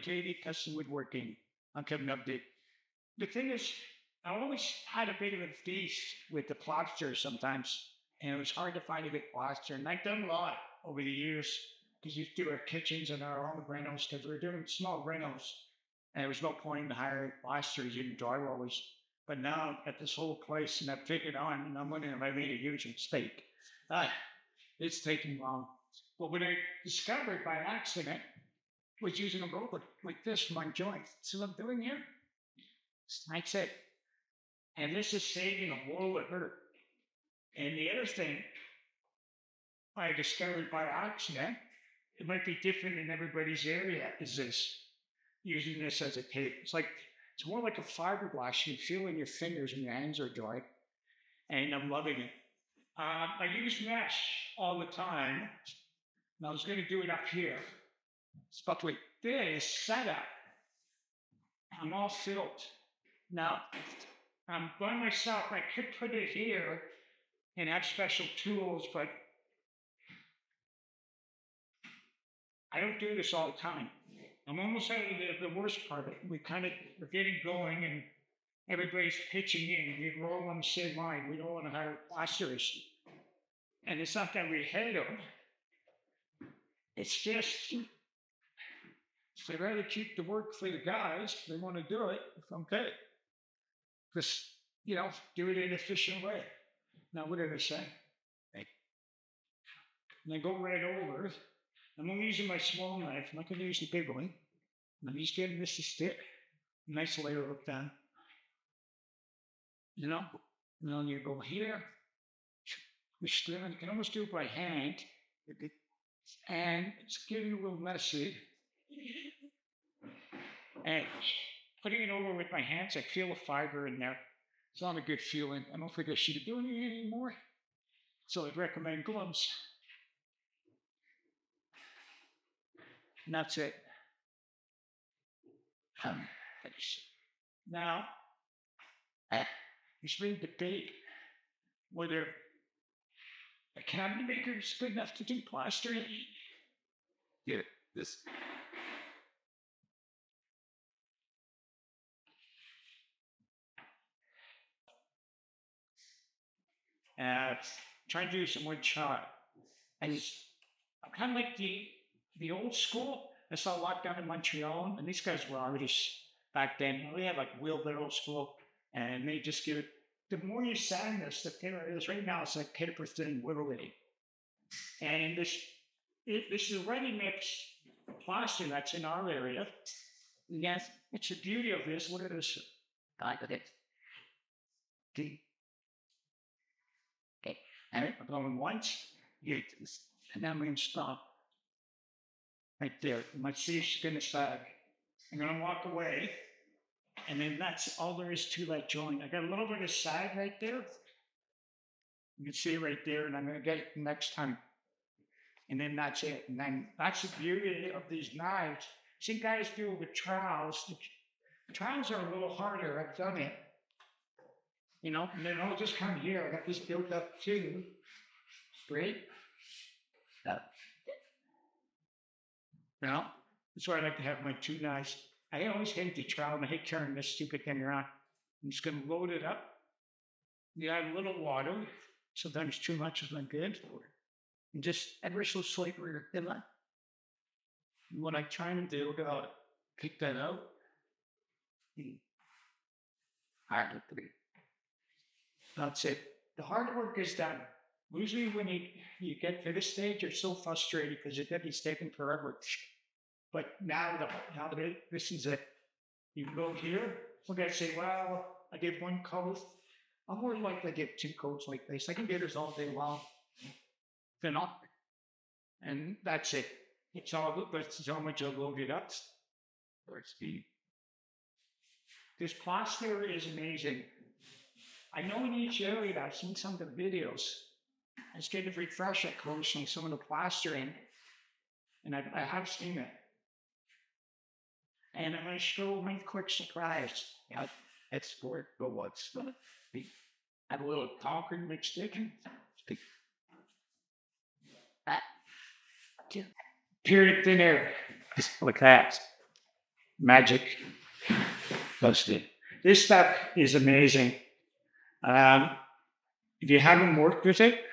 Katie, Custom Woodworking. I'm Kevin Update. The thing is, I always had a bit of a feast with the plaster sometimes, and it was hard to find a good plaster. And I've done a lot over the years because we do our kitchens and our own renos because we're doing small renos, and there was no point in hiring plasters and drywallers. But now at this whole place, and I've taken on, and I'm wondering if I made a huge mistake. It's taking long. But what I discovered by accident was using a robot like this for my joint. So what I'm doing here, that's it. And this is saving a world of hurt. And the other thing I discovered by accident, it might be different in everybody's area, is this, using this as a tape. It's more like a fiberglass. You feel in your fingers and your hands are dry. And I'm loving it. I use mesh all the time. And I was going to do it up here. But with this setup, I'm all filled. Now, I'm by myself. I could put it here and have special tools, but I don't do this all the time. I'm almost out of the worst part of it. We're getting going and everybody's pitching in. We're all on the same line. We don't want to hire plasterists. And it's not that we hate them. It's just, they'd rather keep the work for the guys. They want to do it. Okay. Just, do it in an efficient way. Now, what did I say? And I go right over. I'm only using my small knife. I'm not going to use the big one. I'm just getting this to stick. Nice layer of that. And then you go here. You can almost do it by hand. And it's getting a little messy. And putting it over with my hands, I feel a fiber in there. It's not a good feeling. I don't think I should be doing it anymore. So I'd recommend gloves. And that's it. Now, there's been debate whether a cabinet maker is good enough to do plastering. Yeah, this. Trying to do some wood shot. I'm kind of like the old school. I saw a lot down in Montreal, and these guys were artists back then. We had like wheelbarrow school, and they just give it. The more you sand this, the thinner it is. Right now, it's like paper thin, literally. And this is a ready-mix plaster that's in our area. Yes, it's the beauty of this. Look at this. Look at it. Okay. All right, I'm going once. And then I'm going to stop. Right there. You might see it's going to sag. I'm going to walk away. And then that's all there is to that joint. I got a little bit of sag right there. You can see it right there, and I'm going to get it next time. And then that's it. And then that's the beauty of these knives. See, guys do with trowels. The trowels are a little harder. I've done it. And then I'll just come here. I got this built up too. Straight. Now, that's why I like to have my two knives. I always hate the trowel, and I hate carrying this stupid thing around. I'm just going to load it up. You add a little water. Sometimes too much is not good. And just ever so slightly thin line. What I'm trying to do, pick that out. That's it. The hard work is done. Usually when you get to this stage, you're so frustrated because it's taking forever. But now this is it. You can go here. Some guys say, well, I give one coat. I'm more likely to give two coats like this. I can get this all day long. They're not. And that's it. It's all good, but it's how much I'll load it up. This plaster is amazing. I know in each area, I've seen some of the videos. I was getting a refresh at course on some of the plastering. And I have seen it. And I'm going to show one quick surprise. It's for the what's. I have a little concrete mixed in. Period thin air. Like that. magic. This stuff is amazing. If you haven't worked with it,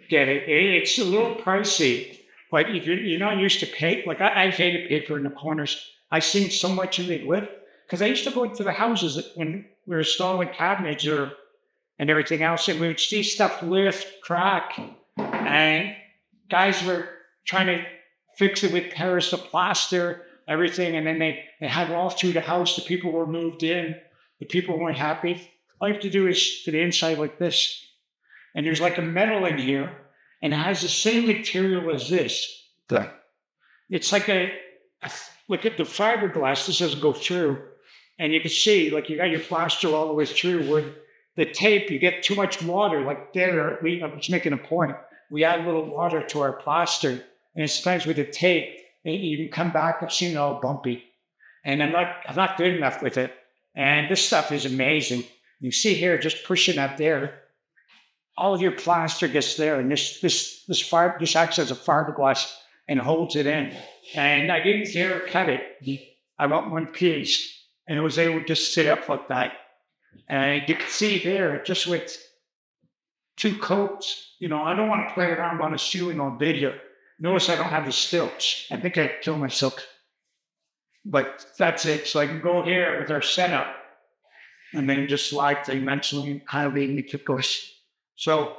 get it. It's a little pricey, but if you're not used to paper, like I hated paper in the corners. I seen so much of it lift because I used to go into the houses when we were installing cabinets and everything else, and we would see stuff lift, crack, and guys were trying to fix it with Paris of plaster, everything, and then they had it all through the house. The people were moved in. The people weren't happy. All you have to do is to the inside like this. And there's like a metal in here, and it has the same material as this. It's like look at the fiberglass. This doesn't go through. And you can see, like, you got your plaster all the way through. Where the tape, you get too much water. Like there, I'm just making a point. We add a little water to our plaster, and sometimes with the tape, you can come back. I've seen it all bumpy, and I'm not good enough with it. And this stuff is amazing. You see here, just pushing up there, all of your plaster gets there, and this acts as a fiberglass and holds it in. And I didn't dare cut it. I got one piece, and it was able to just sit up like that. And you can see there, just with 2 coats. I don't want to play around on a ceiling on video. Notice I don't have the stilts. I think I'd kill myself. But that's it. So I can go here with our setup, and then just slide the dimensionally kind of leading me to course. So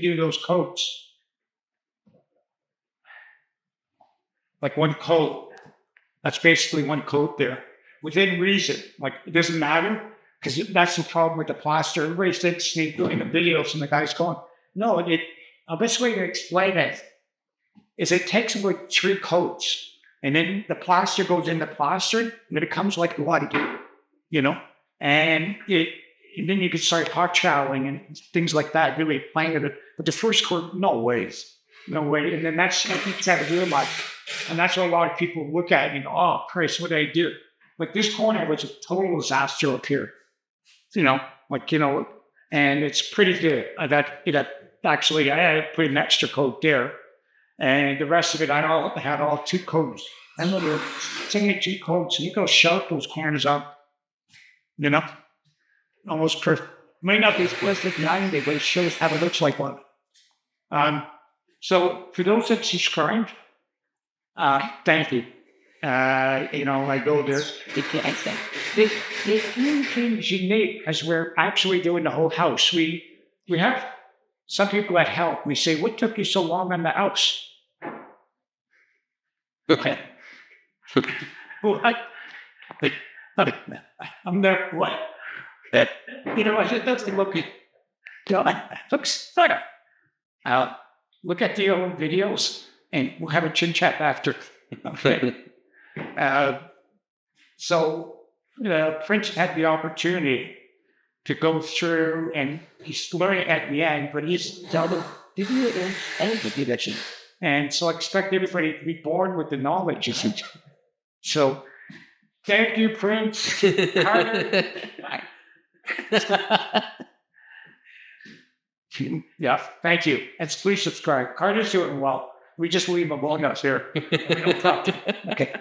do those coats. Like one coat. That's basically one coat there. Within reason. Like, it doesn't matter, because that's the problem with the plaster. Everybody thinks they're doing the videos and the guy's going, no, the best way to explain it is it takes about 3 coats, and then the plaster goes in the plaster, and then it comes like blood, and then you can start hot troweling and things like that, really playing with it. But the first coat, no way. And then that's something you have to realize. And that's what a lot of people look at and go, oh, Christ, what did I do? Like, this corner was a total disaster up here. And it's pretty good. I had to put an extra coat there. And the rest of it, I had all 2 coats. I remember taking 2 coats, and you go sharp those corners up. Almost perfect. Might not be explicit 90, but it shows how it looks like one. So for those that subscribe, thank you. I go there. The few things you need as we're actually doing the whole house. We have some people that help. We say, what took you so long on the house? Okay. Well, I'm there. What? I said, that's the look. Looks better. Look at the old videos, and we'll have a chin chat after. So Prince had the opportunity to go through, and he's learning at the end, but he's telling and so I expect everybody to be born with the knowledge, isn't it? So thank you, Prince. Carter. Yeah, thank you. And please subscribe. Carter's doing well. We just leave him among us here. We don't talk to him. Okay.